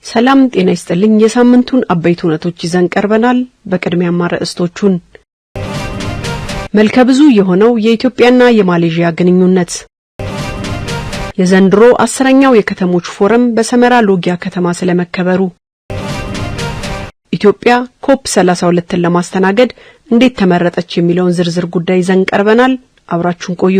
ሰላም ጤና ይስጥልኝ። የሳምንቱን አበይት ሁነቶች ይዘን ቀርበናል። በቅድሚያ ማርዕስቶቹን መልከብዙ የሆነው የኢትዮጵያና የማሌዥያ ግንኙነት፣ የዘንድሮ 10ኛው የከተሞች ፎረም በሰመራ ሎጊያ ከተማ ስለመከበሩ፣ ኢትዮጵያ ኮፕ 32ን ለማስተናገድ እንዴት ተመረጠች የሚለውን ዝርዝር ጉዳይ ይዘን ቀርበናል። አብራችሁን ቆዩ።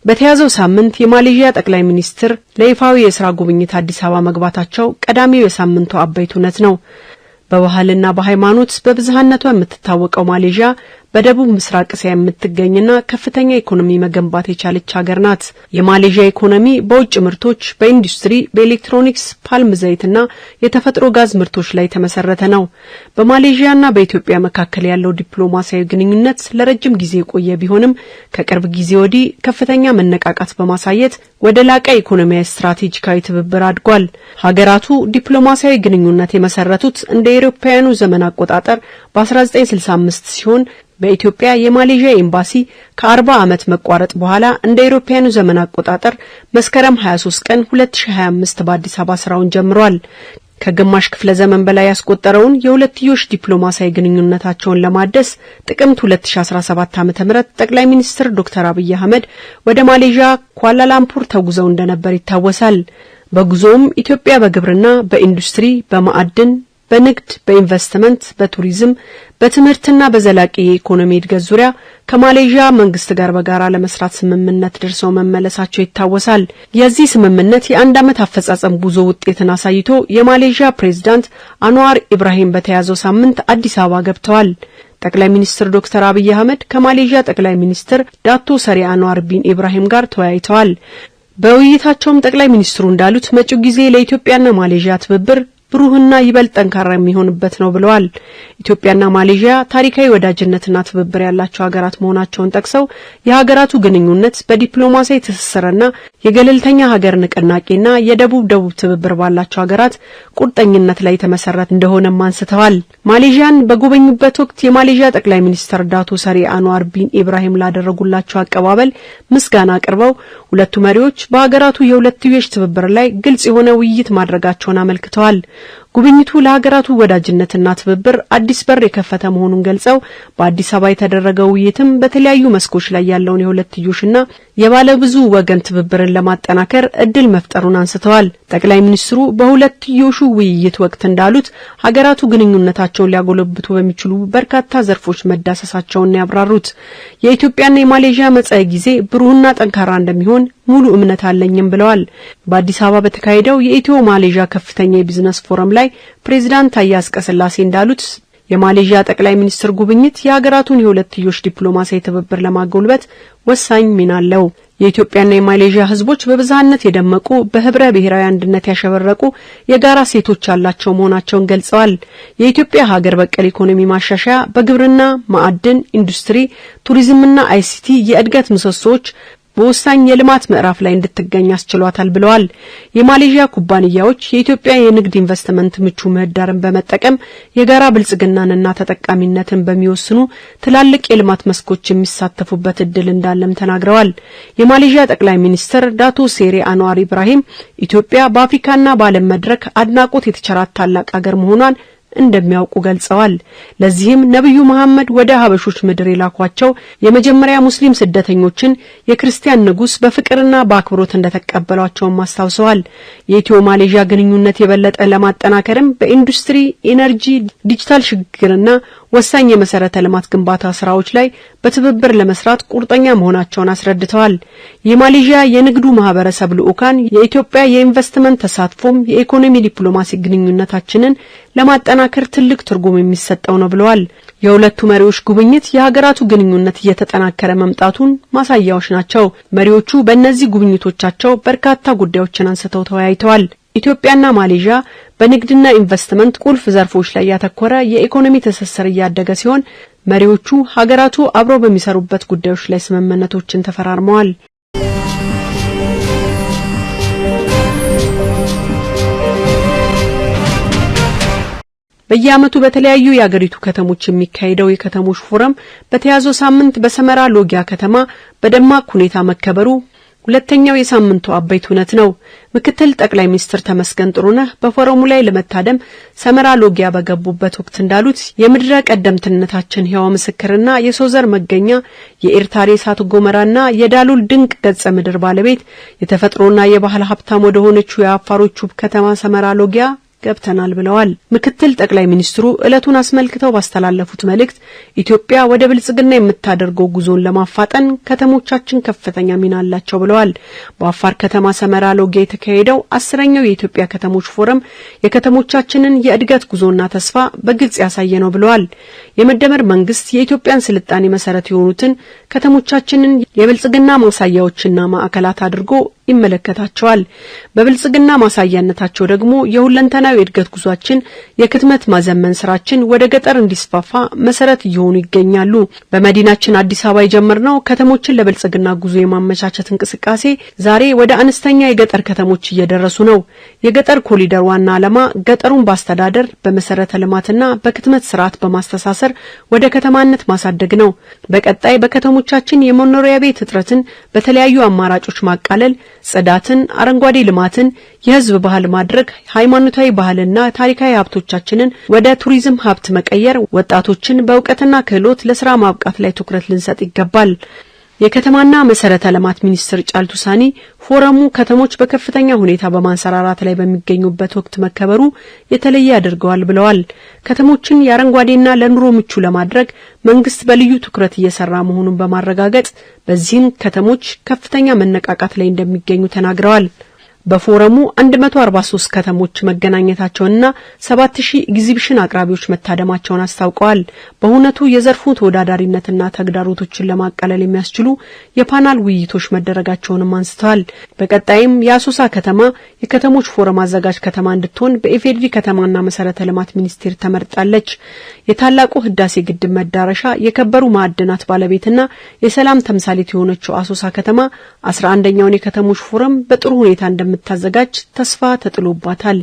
በተያዘው ሳምንት የማሌዥያ ጠቅላይ ሚኒስትር ለይፋዊ የሥራ ጉብኝት አዲስ አበባ መግባታቸው ቀዳሚው የሳምንቱ አበይት ሁነት ነው። በባህልና በሃይማኖት በብዝሃነቷ የምትታወቀው ማሌዥያ በደቡብ ምስራቅ እስያ የምትገኝና ከፍተኛ ኢኮኖሚ መገንባት የቻለች ሀገር ናት። የማሌዥያ ኢኮኖሚ በውጭ ምርቶች፣ በኢንዱስትሪ፣ በኤሌክትሮኒክስ፣ ፓልም ዘይትና የተፈጥሮ ጋዝ ምርቶች ላይ ተመሰረተ ነው። በማሌዥያና በኢትዮጵያ መካከል ያለው ዲፕሎማሲያዊ ግንኙነት ለረጅም ጊዜ የቆየ ቢሆንም ከቅርብ ጊዜ ወዲህ ከፍተኛ መነቃቃት በማሳየት ወደ ላቀ ኢኮኖሚያዊ ስትራቴጂካዊ ትብብር አድጓል። ሀገራቱ ዲፕሎማሲያዊ ግንኙነት የመሰረቱት እንደ አውሮፓውያኑ ዘመን አቆጣጠር በ1965 ሲሆን በኢትዮጵያ የማሌዥያ ኤምባሲ ከ40 ዓመት መቋረጥ በኋላ እንደ አውሮፓውያኑ ዘመን አቆጣጠር መስከረም 23 ቀን 2025 በአዲስ አበባ ስራውን ጀምሯል። ከግማሽ ክፍለ ዘመን በላይ ያስቆጠረውን የሁለትዮሽ ዲፕሎማሲያዊ ግንኙነታቸውን ለማደስ ጥቅምት 2017 ዓ.ም ጠቅላይ ሚኒስትር ዶክተር አብይ አህመድ ወደ ማሌዥያ ኳላላምፑር ተጉዘው እንደነበር ይታወሳል። በጉዞውም ኢትዮጵያ በግብርና፣ በኢንዱስትሪ፣ በማዕድን፣ በንግድ፣ በኢንቨስትመንት፣ በቱሪዝም፣ በትምህርትና በዘላቂ የኢኮኖሚ እድገት ዙሪያ ከማሌዥያ መንግስት ጋር በጋራ ለመስራት ስምምነት ደርሰው መመለሳቸው ይታወሳል። የዚህ ስምምነት የአንድ ዓመት አፈጻጸም ጉዞ ውጤትን አሳይቶ የማሌዥያ ፕሬዝዳንት አንዋር ኢብራሂም በተያዘው ሳምንት አዲስ አበባ ገብተዋል። ጠቅላይ ሚኒስትር ዶክተር አብይ አህመድ ከማሌዥያ ጠቅላይ ሚኒስትር ዳቶ ሰሪ አንዋር ቢን ኢብራሂም ጋር ተወያይተዋል። በውይይታቸውም ጠቅላይ ሚኒስትሩ እንዳሉት መጪው ጊዜ ለኢትዮጵያና ማሌዥያ ትብብር ብሩህና ይበልጥ ጠንካራ የሚሆንበት ነው ብለዋል። ኢትዮጵያና ማሌዥያ ታሪካዊ ወዳጅነትና ትብብር ያላቸው ሀገራት መሆናቸውን ጠቅሰው የሀገራቱ ግንኙነት በዲፕሎማሲያዊ ትስስርና የገለልተኛ ሀገር ንቅናቄና የደቡብ ትብብር ባላቸው ሀገራት ቁርጠኝነት ላይ ተመሰረተ እንደሆነም አንስተዋል። ማሌዥያን በጎበኙበት ወቅት የማሌዥያ ጠቅላይ ሚኒስትር ዳቶ ሰሪ አንዋር ቢን ኢብራሂም ላደረጉላቸው አቀባበል ምስጋና አቅርበው ሁለቱ መሪዎች በሀገራቱ የሁለትዮሽ ትብብር ላይ ግልጽ የሆነ ውይይት ማድረጋቸውን አመልክተዋል። ጉብኝቱ ለሀገራቱ ወዳጅነትና ትብብር አዲስ በር የከፈተ መሆኑን ገልጸው በአዲስ አበባ የተደረገው ውይይትም በተለያዩ መስኮች ላይ ያለውን የሁለትዮሽና የባለብዙ ወገን ትብብርን ለማጠናከር እድል መፍጠሩን አንስተዋል። ጠቅላይ ሚኒስትሩ በሁለትዮሹ ውይይት ወቅት እንዳሉት ሀገራቱ ግንኙነታቸውን ሊያጎለብቱ በሚችሉ በርካታ ዘርፎች መዳሰሳቸውን ያብራሩት የኢትዮጵያና የማሌዥያ መጻኢ ጊዜ ብሩህና ጠንካራ እንደሚሆን ሙሉ እምነት አለኝም ብለዋል። በአዲስ አበባ በተካሄደው የኢትዮ ማሌዥያ ከፍተኛ የቢዝነስ ፎረም ላይ ፕሬዝዳንት ታዬ አጽቀሥላሴ እንዳሉት የማሌዥያ ጠቅላይ ሚኒስትር ጉብኝት የሀገራቱን የሁለትዮሽ ዲፕሎማሲያዊ ትብብር ለማጎልበት ወሳኝ ሚና አለው። የኢትዮጵያና የማሌዥያ ህዝቦች በብዝሃነት የደመቁ በህብረ ብሔራዊ አንድነት ያሸበረቁ የጋራ ሴቶች ያላቸው መሆናቸውን ገልጸዋል። የኢትዮጵያ ሀገር በቀል ኢኮኖሚ ማሻሻያ በግብርና፣ ማዕድን፣ ኢንዱስትሪ፣ ቱሪዝምና አይሲቲ የእድገት ምሰሶች በወሳኝ የልማት ምዕራፍ ላይ እንድትገኝ አስችሏታል ብለዋል። የማሌዥያ ኩባንያዎች የኢትዮጵያ የንግድ ኢንቨስትመንት ምቹ ምህዳርን በመጠቀም የጋራ ብልጽግናንና ተጠቃሚነትን በሚወስኑ ትላልቅ የልማት መስኮች የሚሳተፉበት እድል እንዳለም ተናግረዋል። የማሌዥያ ጠቅላይ ሚኒስትር ዳቶ ሰሪ አንዋር ኢብራሂም ኢትዮጵያ በአፍሪካና በዓለም መድረክ አድናቆት የተቸራት ታላቅ ሀገር መሆኗን እንደሚያውቁ ገልጸዋል። ለዚህም ነብዩ መሐመድ ወደ ሀበሾች ምድር የላኳቸው የመጀመሪያ ሙስሊም ስደተኞችን የክርስቲያን ንጉስ በፍቅርና በአክብሮት እንደተቀበሏቸው አስታውሰዋል። የኢትዮ ማሌዥያ ግንኙነት የበለጠ ለማጠናከርም በኢንዱስትሪ፣ ኢነርጂ፣ ዲጂታል ሽግግርና ወሳኝ የመሰረተ ልማት ግንባታ ስራዎች ላይ በትብብር ለመስራት ቁርጠኛ መሆናቸውን አስረድተዋል። የማሌዥያ የንግዱ ማህበረሰብ ልኡካን የኢትዮጵያ የኢንቨስትመንት ተሳትፎም የኢኮኖሚ ዲፕሎማሲ ግንኙነታችንን ለማጠናከር ትልቅ ትርጉም የሚሰጠው ነው ብለዋል። የሁለቱ መሪዎች ጉብኝት የሀገራቱ ግንኙነት እየተጠናከረ መምጣቱን ማሳያዎች ናቸው። መሪዎቹ በእነዚህ ጉብኝቶቻቸው በርካታ ጉዳዮችን አንስተው ተወያይተዋል። ኢትዮጵያና ማሌዥያ በንግድና ኢንቨስትመንት ቁልፍ ዘርፎች ላይ ያተኮረ የኢኮኖሚ ትስስር እያደገ ሲሆን መሪዎቹ ሀገራቱ አብረው በሚሰሩበት ጉዳዮች ላይ ስምምነቶችን ተፈራርመዋል። በየዓመቱ በተለያዩ የአገሪቱ ከተሞች የሚካሄደው የከተሞች ፎረም በተያዘው ሳምንት በሰመራ ሎጊያ ከተማ በደማቅ ሁኔታ መከበሩ ሁለተኛው የሳምንቱ አበይት ሁነት ነው። ምክትል ጠቅላይ ሚኒስትር ተመስገን ጥሩነህ በፎረሙ ላይ ለመታደም ሰመራ ሎጊያ በገቡበት ወቅት እንዳሉት የምድረ ቀደምትነታችን ሕያው ምስክርና የሰው ዘር መገኛ የኤርታሌ እሳተ ገሞራና የዳሉል ድንቅ ገጸ ምድር ባለቤት የተፈጥሮና የባህል ሀብታም ወደ ሆነችው የአፋሮቹ ከተማ ሰመራ ሎጊያ ገብተናል ብለዋል። ምክትል ጠቅላይ ሚኒስትሩ ዕለቱን አስመልክተው ባስተላለፉት መልእክት ኢትዮጵያ ወደ ብልጽግና የምታደርገው ጉዞን ለማፋጠን ከተሞቻችን ከፍተኛ ሚና አላቸው ብለዋል። በአፋር ከተማ ሰመራ ሎጊያ የተካሄደው 10ኛው የኢትዮጵያ ከተሞች ፎረም የከተሞቻችንን የእድገት ጉዞና ተስፋ በግልጽ ያሳየ ነው ብለዋል። የመደመር መንግስት የኢትዮጵያን ስልጣኔ መሰረት የሆኑትን ከተሞቻችንን የብልጽግና ማሳያዎችና ማዕከላት አድርጎ ይመለከታቸዋል። በብልጽግና ማሳያነታቸው ደግሞ የሁለንተናዊ እድገት ጉዟችን የክትመት ማዘመን ስራችን ወደ ገጠር እንዲስፋፋ መሰረት እየሆኑ ይገኛሉ። በመዲናችን አዲስ አበባ የጀመርነው ከተሞችን ለብልጽግና ጉዞ የማመቻቸት እንቅስቃሴ ዛሬ ወደ አነስተኛ የገጠር ከተሞች እየደረሱ ነው። የገጠር ኮሪደር ዋና ዓላማ ገጠሩን በአስተዳደር በመሰረተ ልማትና በክትመት ስርዓት በማስተሳሰር ወደ ከተማነት ማሳደግ ነው። በቀጣይ በከተሞቻችን የመኖሪያ ቤት እጥረትን በተለያዩ አማራጮች ማቃለል፣ ጽዳትን፣ አረንጓዴ ልማትን የህዝብ ባህል ማድረግ፣ ሃይማኖታዊ ባህልና ታሪካዊ ሀብቶቻችንን ወደ ቱሪዝም ሀብት መቀየር፣ ወጣቶችን በእውቀትና ክህሎት ለስራ ማብቃት ላይ ትኩረት ልንሰጥ ይገባል። የከተማና መሰረተ ልማት ሚኒስትር ጫልቱ ሳኒ ፎረሙ ከተሞች በከፍተኛ ሁኔታ በማንሰራራት ላይ በሚገኙበት ወቅት መከበሩ የተለየ ያደርገዋል ብለዋል። ከተሞችን የአረንጓዴና ለኑሮ ምቹ ለማድረግ መንግስት በልዩ ትኩረት እየሰራ መሆኑን በማረጋገጥ በዚህም ከተሞች ከፍተኛ መነቃቃት ላይ እንደሚገኙ ተናግረዋል። በፎረሙ 143 ከተሞች መገናኘታቸውንና 7000 ኤግዚቢሽን አቅራቢዎች መታደማቸውን አስታውቀዋል። በሁነቱ የዘርፉ ተወዳዳሪነትና ተግዳሮቶችን ለማቃለል የሚያስችሉ የፓናል ውይይቶች መደረጋቸውንም አንስተዋል። በቀጣይም የአሶሳ ከተማ የከተሞች ፎረም አዘጋጅ ከተማ እንድትሆን በኢፌዴሪ ከተማና መሰረተ ልማት ሚኒስቴር ተመርጣለች። የታላቁ ህዳሴ ግድብ መዳረሻ የከበሩ ማዕድናት ባለቤትና የሰላም ተምሳሌት የሆነችው አሶሳ ከተማ 11ኛውን የከተሞች ፎረም በጥሩ ሁኔታ እንደምታዘጋጅ ተስፋ ተጥሎባታል።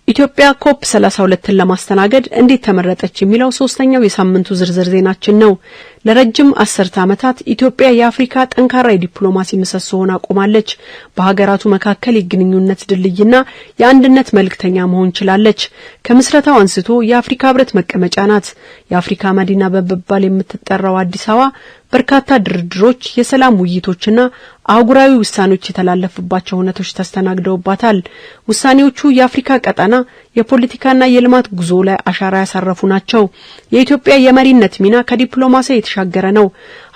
ኢትዮጵያ ኮፕ 32ን ለማስተናገድ እንዴት ተመረጠች የሚለው ሶስተኛው የሳምንቱ ዝርዝር ዜናችን ነው። ለረጅም 10 ዓመታት ኢትዮጵያ የአፍሪካ ጠንካራ የዲፕሎማሲ ምሰሶ ሆና ቆማለች። በሀገራቱ መካከል የግንኙነት ድልድይና የአንድነት መልእክተኛ መሆን ችላለች። ከምስረታው አንስቶ የአፍሪካ ህብረት መቀመጫ ናት። የአፍሪካ መዲና በመባል የምትጠራው አዲስ አበባ በርካታ ድርድሮች፣ የሰላም ውይይቶችና አህጉራዊ ውሳኔዎች የተላለፉባቸው ሁነቶች ተስተናግደውባታል። ውሳኔዎቹ የአፍሪካ ቀጣና የፖለቲካና የልማት ጉዞ ላይ አሻራ ያሳረፉ ናቸው። የኢትዮጵያ የመሪነት ሚና ከዲፕሎማሲ የተሻገረ ነው።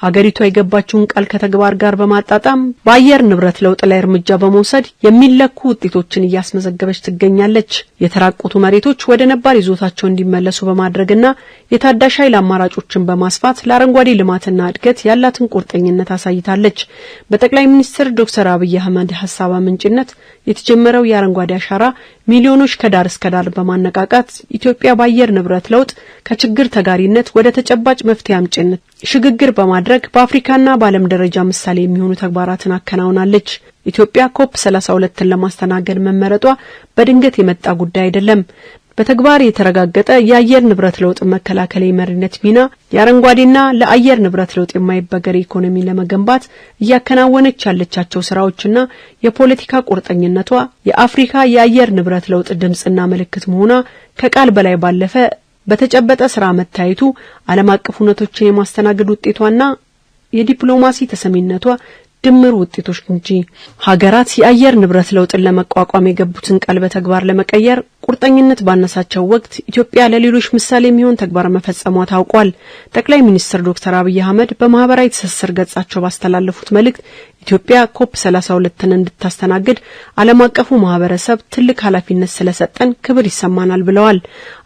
ሀገሪቱ የገባችውን ቃል ከተግባር ጋር በማጣጣም በአየር ንብረት ለውጥ ላይ እርምጃ በመውሰድ የሚለኩ ውጤቶችን እያስመዘገበች ትገኛለች። የተራቆቱ መሬቶች ወደ ነባር ይዞታቸው እንዲመለሱ በማድረግና የታዳሽ ኃይል አማራጮችን በማስፋት ለአረንጓዴ ልማትና እድገት ያላትን ቁርጠኝነት አሳይታለች። በጠቅላይ ሚኒስትር ዶክተር አብይ አህመድ ሐሳብ አመንጭነት የተጀመረው የአረንጓዴ አሻራ ሚሊዮኖች ከዳር እስከ ዳር በማነቃቃት ኢትዮጵያ በአየር ንብረት ለውጥ ከችግር ተጋሪነት ወደ ተጨባጭ መፍትሄ አምጪነት ሽግግር በማድረግ በአፍሪካና በዓለም ደረጃ ምሳሌ የሚሆኑ ተግባራትን አከናውናለች። ኢትዮጵያ ኮፕ 32ን ለማስተናገድ መመረጧ በድንገት የመጣ ጉዳይ አይደለም። በተግባር የተረጋገጠ የአየር ንብረት ለውጥ መከላከል የመሪነት ሚና የአረንጓዴና ለአየር ንብረት ለውጥ የማይበገር ኢኮኖሚ ለመገንባት እያከናወነች ያለቻቸው ስራዎችና የፖለቲካ ቁርጠኝነቷ የአፍሪካ የአየር ንብረት ለውጥ ድምጽና ምልክት መሆኗ ከቃል በላይ ባለፈ በተጨበጠ ስራ መታየቱ ዓለም አቀፍ ሁነቶችን የማስተናገድ ውጤቷና የዲፕሎማሲ ተሰሚነቷ ድምር ውጤቶች እንጂ ሀገራት የአየር ንብረት ለውጥን ለመቋቋም የገቡትን ቃል በተግባር ለመቀየር ቁርጠኝነት ባነሳቸው ወቅት ኢትዮጵያ ለሌሎች ምሳሌ የሚሆን ተግባር መፈጸሟ ታውቋል። ጠቅላይ ሚኒስትር ዶክተር አብይ አህመድ በማህበራዊ ትስስር ገጻቸው ባስተላለፉት መልእክት ኢትዮጵያ ኮፕ 32ን እንድታስተናግድ ዓለም አቀፉ ማህበረሰብ ትልቅ ኃላፊነት ስለሰጠን ክብር ይሰማናል ብለዋል።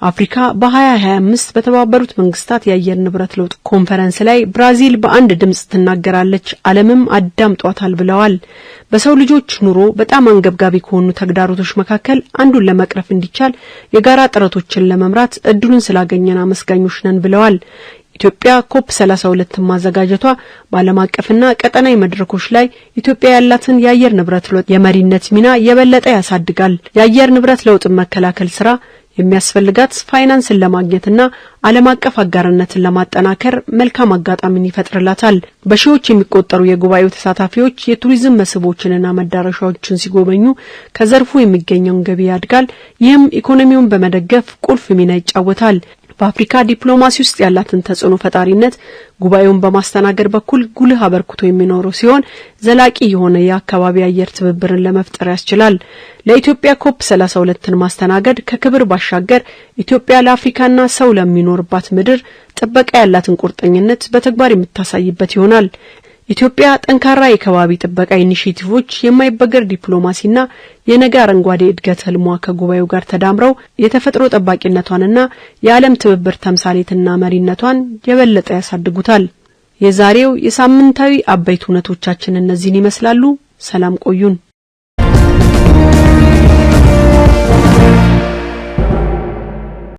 አፍሪካ በ2025 በተባበሩት መንግስታት የአየር ንብረት ለውጥ ኮንፈረንስ ላይ ብራዚል በአንድ ድምጽ ትናገራለች፣ ዓለምም አዳምጧታል ብለዋል። በሰው ልጆች ኑሮ በጣም አንገብጋቢ ከሆኑ ተግዳሮቶች መካከል አንዱን ለመቅረፍ እንዲቻል የጋራ ጥረቶችን ለመምራት እድሉን ስላገኘን አመስጋኞች ነን ብለዋል። ኢትዮጵያ ኮፕ 32 ማዘጋጀቷ በዓለም አቀፍና ቀጠናዊ መድረኮች ላይ ኢትዮጵያ ያላትን የአየር ንብረት ለውጥ የመሪነት ሚና የበለጠ ያሳድጋል። የአየር ንብረት ለውጥ መከላከል ስራ የሚያስፈልጋት ፋይናንስን ለማግኘትና ዓለም አቀፍ አጋርነትን ለማጠናከር መልካም አጋጣሚን ይፈጥርላታል። በሺዎች የሚቆጠሩ የጉባኤው ተሳታፊዎች የቱሪዝም መስህቦችንና መዳረሻዎችን ሲጎበኙ ከዘርፉ የሚገኘውን ገቢ ያድጋል። ይህም ኢኮኖሚውን በመደገፍ ቁልፍ ሚና ይጫወታል። በአፍሪካ ዲፕሎማሲ ውስጥ ያላትን ተጽዕኖ ፈጣሪነት ጉባኤውን በማስተናገድ በኩል ጉልህ አበርክቶ የሚኖረው ሲሆን ዘላቂ የሆነ የአካባቢ አየር ትብብርን ለመፍጠር ያስችላል። ለኢትዮጵያ ኮፕ 32ን ማስተናገድ ከክብር ባሻገር ኢትዮጵያ ለአፍሪካና ሰው ለሚኖርባት ምድር ጥበቃ ያላትን ቁርጠኝነት በተግባር የምታሳይበት ይሆናል። ኢትዮጵያ ጠንካራ የከባቢ ጥበቃ ኢኒሺቲቮች፣ የማይበገር ዲፕሎማሲና የነገ አረንጓዴ እድገት ህልሟ ከጉባኤው ጋር ተዳምረው የተፈጥሮ ጠባቂነቷንና የዓለም ትብብር ተምሳሌትና መሪነቷን የበለጠ ያሳድጉታል። የዛሬው የሳምንታዊ አበይት ሁነቶቻችን እነዚህን ይመስላሉ። ሰላም ቆዩን።